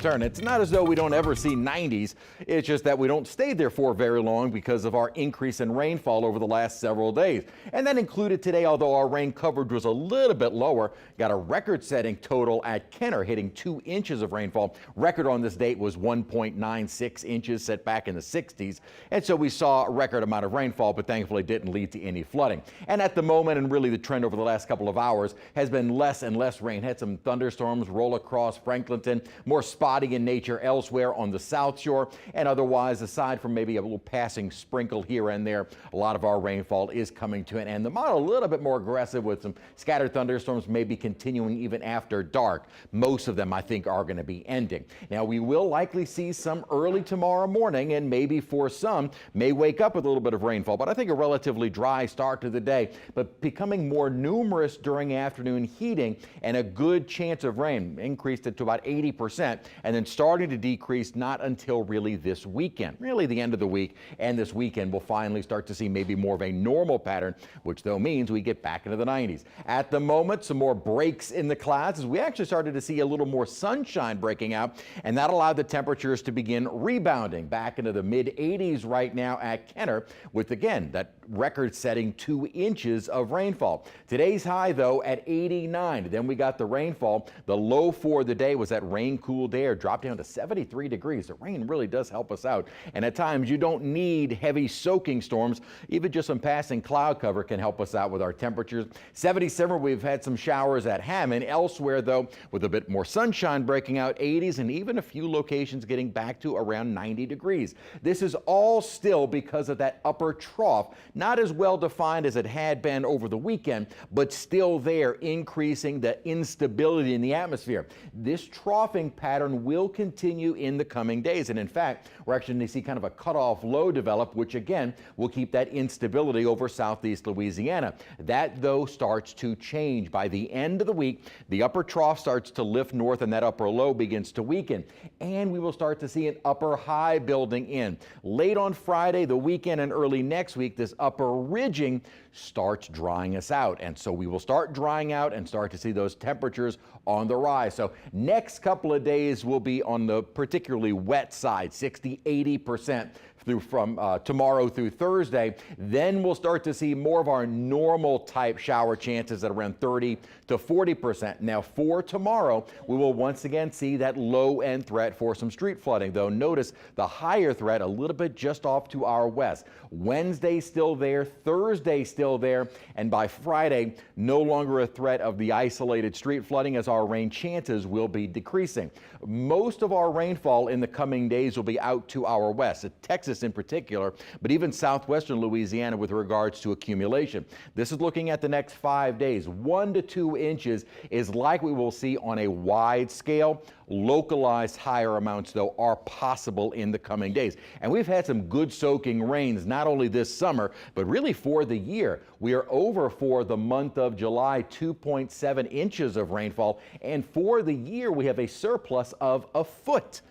It's not as though we don't ever see 90s. It's just that we don't stay there for very long because of our increase in rainfall over the last several days. And that included today, although our rain coverage was a little bit lower, got a record-setting total at Kenner, hitting 2 inches of rainfall. Record on this date was 1.96 inches, set back in the 60s. And so we saw a record amount of rainfall, but thankfully didn't lead to any flooding. And at the moment, and really the trend over the last couple of hours, has been less and less rain. Had some thunderstorms roll across Franklinton, more spotty in nature elsewhere on the south shore, and otherwise, aside from maybe a little passing sprinkle here and there, a lot of our rainfall is coming to an end. The model a little bit more aggressive with some scattered thunderstorms maybe continuing even after dark. Most of them, I think, are going to be ending. Now, we will likely see some early tomorrow morning, and maybe for some may wake up with a little bit of rainfall, but I think a relatively dry start to the day, but becoming more numerous during afternoon heating, and a good chance of rain increased it to about 80%. And then starting to decrease not until really this weekend, really the end of the week. And this weekend we'll finally start to see maybe more of a normal pattern, which though means we get back into the 90s. At the moment, some more breaks in the clouds as we actually started to see a little more sunshine breaking out, and that allowed the temperatures to begin rebounding back into the mid 80s right now at Kenner, with again that record-setting 2 inches of rainfall. Today's high though at 89. Then we got the rainfall. The low for the day was that rain-cooled air dropped down to 73 degrees. The rain really does help us out, and at times you don't need heavy soaking storms. Even just some passing cloud cover can help us out with our temperatures. 77, we've had some showers at Hammond. Elsewhere though, with a bit more sunshine breaking out, 80s, and even a few locations getting back to around 90 degrees. This is all still because of that upper trough, not as well defined as it had been over the weekend, but still there, increasing the instability in the atmosphere. This troughing pattern will continue in the coming days, and in fact, we're actually going to see kind of a cutoff low develop, which again will keep that instability over southeast Louisiana. That though starts to change by the end of the week. The upper trough starts to lift north, and that upper low begins to weaken, and we will start to see an upper high building in late on Friday, the weekend, and early next week. This upper ridging starts drying us out, and so we will start drying out and start to see those temperatures on the rise. So next couple of days will be on the particularly wet side, 60-80% through from tomorrow through Thursday. Then we'll start to see more of our normal type shower chances at around 30 to 40%. Now for tomorrow, we will once again see that low end threat for some street flooding, though notice the higher threat a little bit just off to our west. Wednesday still there, Thursday still there, and by Friday no longer a threat of the isolated street flooding, as our rain chances will be decreasing. Most of our rainfall in the coming days will be out to our west, Texas in particular, but even southwestern Louisiana with regards to accumulation. This is looking at the next 5 days. 1 to 2 inches is like we will see on a wide scale. Localized higher amounts, though, are possible in the coming days. And we've had some good soaking rains, not only this summer, but really for the year. We are over for the month of July, 2.7 inches of rainfall. And for the year, we have a surplus of a foot.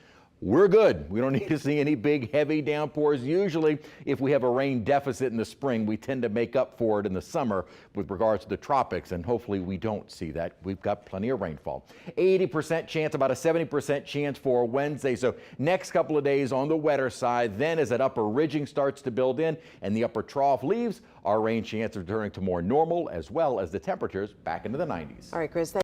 We're good. We don't need to see any big, heavy downpours. Usually, if we have a rain deficit in the spring, we tend to make up for it in the summer with regards to the tropics, and hopefully we don't see that. We've got plenty of rainfall. 80% chance, about a 70% chance for Wednesday. So next couple of days on the wetter side. Then as that upper ridging starts to build in and the upper trough leaves, our rain chance returning to more normal, as well as the temperatures back into the 90s. All right, Chris.